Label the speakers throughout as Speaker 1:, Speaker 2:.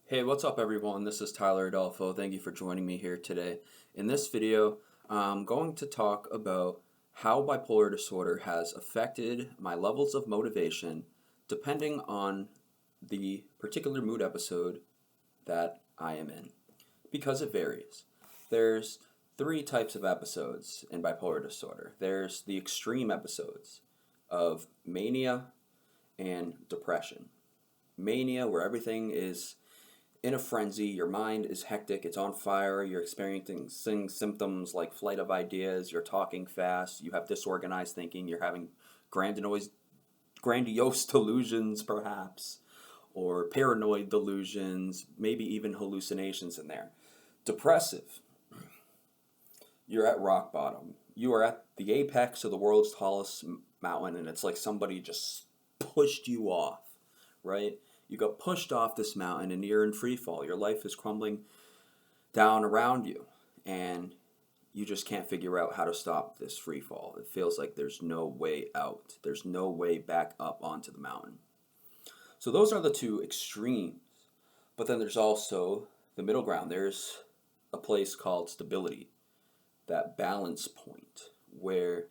Speaker 1: Hey, what's up everyone? This is Tyler Adolfo. Thank you for joining me here today. In this video, I'm going to talk about how bipolar disorder has affected my levels of motivation depending on the particular mood episode that I am in, because it varies. There's three types of episodes in bipolar disorder. There's the extreme episodes of mania and depression. Mania, where everything is in a frenzy, your mind is hectic, it's on fire, you're experiencing symptoms like flight of ideas, you're talking fast, you have disorganized thinking, you're having grandiose delusions perhaps, or paranoid delusions, maybe even hallucinations in there. Depressive, you're at rock bottom. You are at the apex of the world's tallest mountain, and it's like somebody just pushed you off, right? You got pushed off this mountain and you're in free fall. Your life is crumbling down around you, and you just can't figure out how to stop this free fall. It feels like there's no way out. There's no way back up onto the mountain. So those are the two extremes. But then there's also the middle ground. There's a place called stability, that balance point where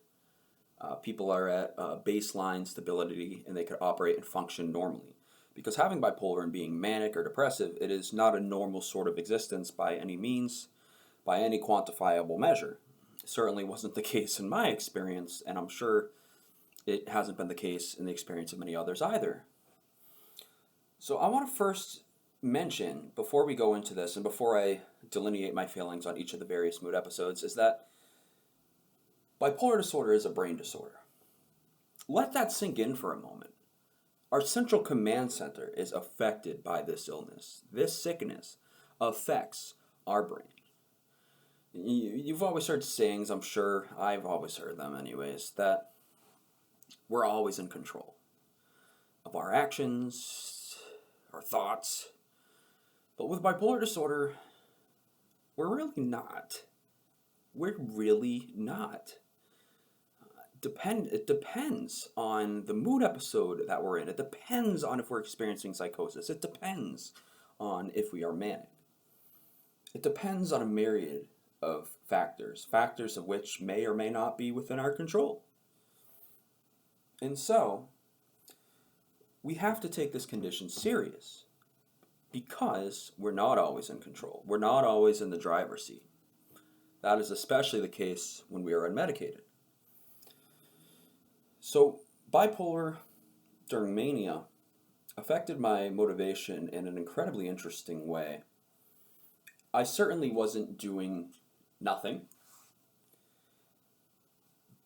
Speaker 1: people are at baseline stability and they could operate and function normally. Because having bipolar and being manic or depressive, it is not a normal sort of existence by any means, by any quantifiable measure. It certainly wasn't the case in my experience, and I'm sure it hasn't been the case in the experience of many others either. So I want to first mention, before we go into this and before I delineate my feelings on each of the various mood episodes, is that bipolar disorder is a brain disorder. Let that sink in for a moment. Our central command center is affected by this illness. This sickness affects our brain. You've always heard sayings, I'm sure, I've always heard them anyways, that we're always in control of our actions, our thoughts. But with bipolar disorder, we're really not. We're really not. It depends on the mood episode that we're in. It depends on if we're experiencing psychosis. It depends on if we are manic. It depends on a myriad of factors of which may or may not be within our control. And so, we have to take this condition serious because we're not always in control. We're not always in the driver's seat. That is especially the case when we are unmedicated. So, bipolar during mania affected my motivation in an incredibly interesting way. I certainly wasn't doing nothing.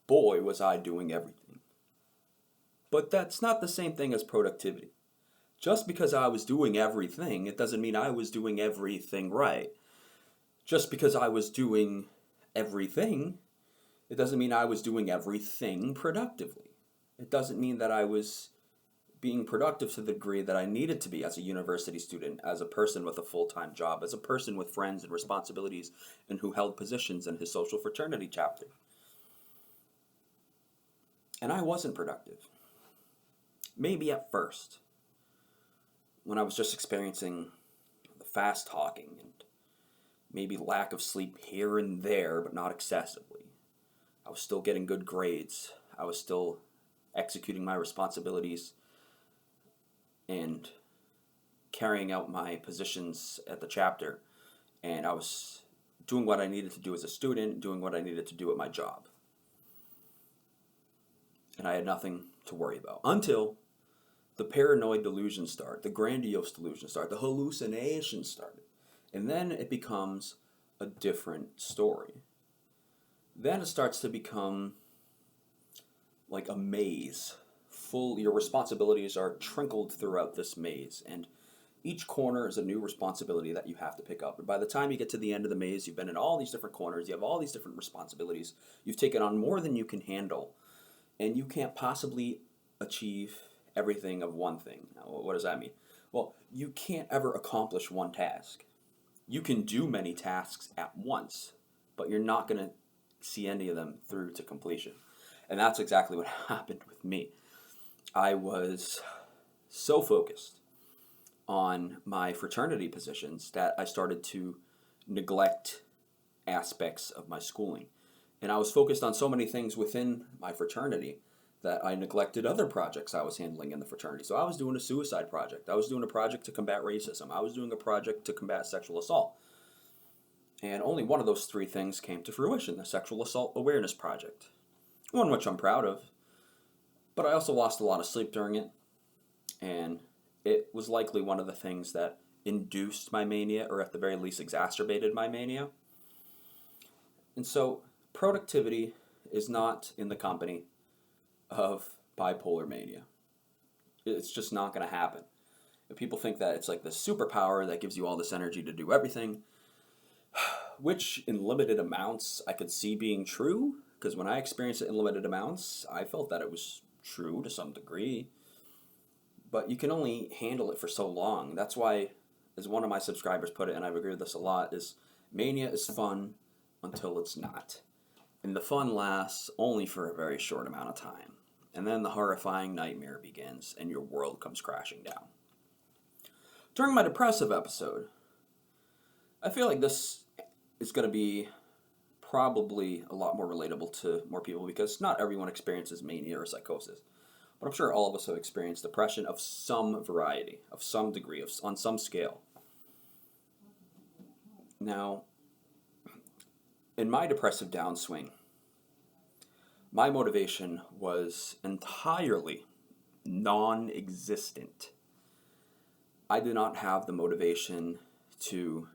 Speaker 1: Boy, was I doing everything. But that's not the same thing as productivity. Just because I was doing everything, it doesn't mean I was doing everything right. Just because I was doing everything, it doesn't mean I was doing everything productively. It doesn't mean that I was being productive to the degree that I needed to be as a university student, as a person with a full-time job, as a person with friends and responsibilities, and who held positions in his social fraternity chapter. And I wasn't productive. Maybe at first, when I was just experiencing the fast talking and maybe lack of sleep here and there, but not excessively. I was still getting good grades. I was still executing my responsibilities and carrying out my positions at the chapter. And I was doing what I needed to do as a student, doing what I needed to do at my job. And I had nothing to worry about until the paranoid delusions start, the grandiose delusions start, the hallucinations started. And then it becomes a different story. Then it starts to become like a maze. Your responsibilities are trickled throughout this maze, and each corner is a new responsibility that you have to pick up. And by the time you get to the end of the maze, you've been in all these different corners, you have all these different responsibilities, you've taken on more than you can handle, and you can't possibly achieve everything of one thing. Now, what does that mean? Well, you can't ever accomplish one task. You can do many tasks at once, but you're not going to see any of them through to completion. And that's exactly what happened with me. I was so focused on my fraternity positions that I started to neglect aspects of my schooling. And I was focused on so many things within my fraternity that I neglected other projects I was handling in the fraternity. So I was doing a suicide project. I was doing a project to combat racism. I was doing a project to combat sexual assault. And only one of those three things came to fruition, the Sexual Assault Awareness Project. One which I'm proud of, but I also lost a lot of sleep during it. And it was likely one of the things that induced my mania, or at the very least exacerbated my mania. And so productivity is not in the company of bipolar mania. It's just not going to happen. If people think that it's like the superpower that gives you all this energy to do everything, which in limited amounts I could see being true, because when I experienced it in limited amounts, I felt that it was true to some degree. But you can only handle it for so long. That's why, as one of my subscribers put it, and I've agreed with this a lot, is mania is fun until it's not. And the fun lasts only for a very short amount of time. And then the horrifying nightmare begins and your world comes crashing down. During my depressive episode, I feel like this is going to be probably a lot more relatable to more people because not everyone experiences mania or psychosis. But I'm sure all of us have experienced depression of some variety, of some degree, on some scale. Now, in my depressive downswing, my motivation was entirely non-existent. I did not have the motivation to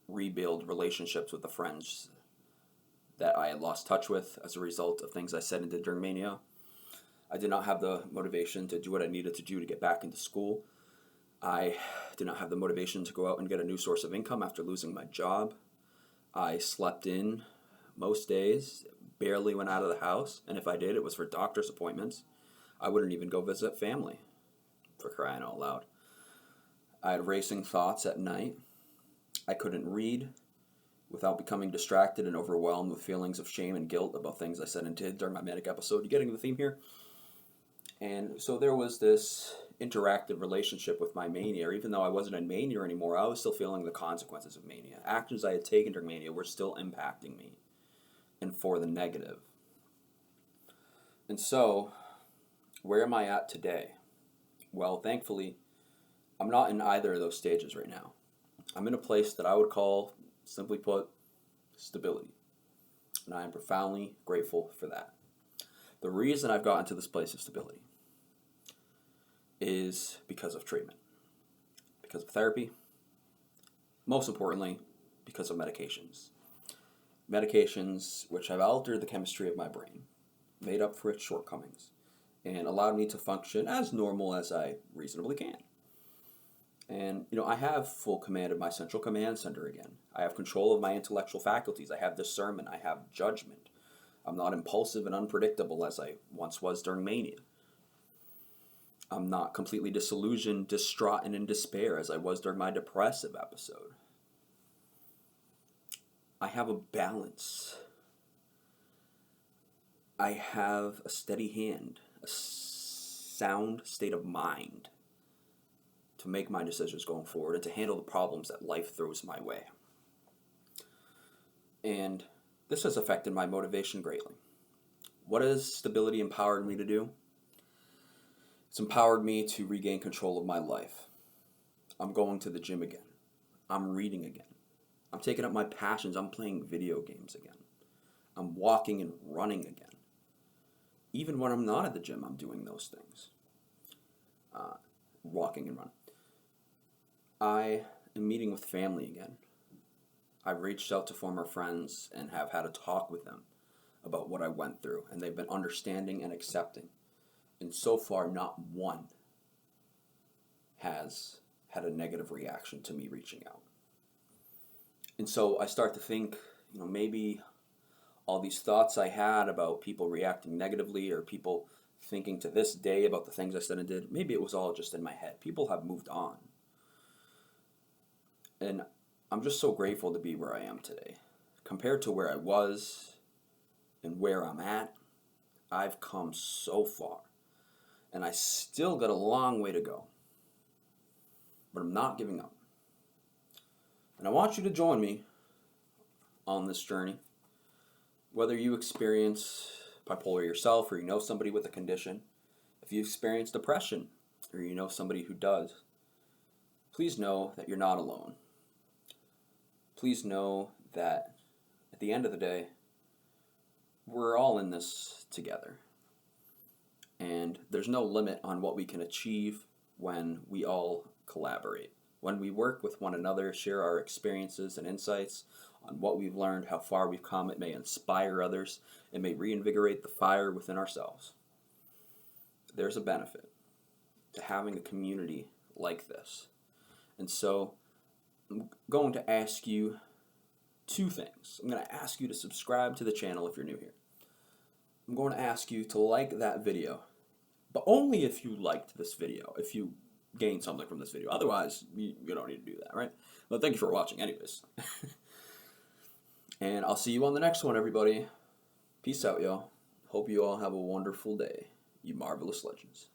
Speaker 1: rebuild relationships with the friends that I had lost touch with as a result of things I said and did during mania. I did not have the motivation to do what I needed to do to get back into school. I did not have the motivation to go out and get a new source of income after losing my job. I slept in most days, barely went out of the house, and if I did, it was for doctor's appointments. I wouldn't even go visit family, for crying out loud. I had racing thoughts at night. I couldn't read without becoming distracted and overwhelmed with feelings of shame and guilt about things I said and did during my manic episode. You getting the theme here? And so there was this interactive relationship with my mania. Even though I wasn't in mania anymore, I was still feeling the consequences of mania. Actions I had taken during mania were still impacting me, and for the negative. And so, where am I at today? Well, thankfully, I'm not in either of those stages right now. I'm in a place that I would call, simply put, stability. And I am profoundly grateful for that. The reason I've gotten to this place of stability is because of treatment, because of therapy, most importantly, because of medications. Medications which have altered the chemistry of my brain, made up for its shortcomings, and allowed me to function as normal as I reasonably can. And, I have full command of my central command center again. I have control of my intellectual faculties. I have discernment. I have judgment. I'm not impulsive and unpredictable as I once was during mania. I'm not completely disillusioned, distraught, and in despair as I was during my depressive episode. I have a balance. I have a steady hand, a sound state of mind to make my decisions going forward and to handle the problems that life throws my way. And this has affected my motivation greatly. What has stability empowered me to do? It's empowered me to regain control of my life. I'm going to the gym again. I'm reading again. I'm taking up my passions. I'm playing video games again. I'm walking and running again. Even when I'm not at the gym, I'm doing those things. Walking and running. I am meeting with family again. I've reached out to former friends and have had a talk with them about what I went through, and they've been understanding and accepting. And so far, not one has had a negative reaction to me reaching out. And so I start to think, maybe all these thoughts I had about people reacting negatively or people thinking to this day about the things I said and did, maybe it was all just in my head. People have moved on. And I'm just so grateful to be where I am today. Compared to where I was and where I'm at, I've come so far. And I still got a long way to go. but I'm not giving up. And I want you to join me on this journey. Whether you experience bipolar yourself or you know somebody with a condition, if you experience depression or you know somebody who does, please know that you're not alone. Please know that at the end of the day, we're all in this together. And there's no limit on what we can achieve when we all collaborate. When we work with one another, share our experiences and insights on what we've learned, how far we've come, it may inspire others, it may reinvigorate the fire within ourselves. There's a benefit to having a community like this. And so I'm going to ask you two things. I'm going to ask you to subscribe to the channel if you're new here. I'm going to ask you to like that video, but only if you liked this video, if you gained something from this video. Otherwise, you don't need to do that, right? But thank you for watching anyways. And I'll see you on the next one, everybody. Peace out, y'all. Hope you all have a wonderful day, you marvelous legends.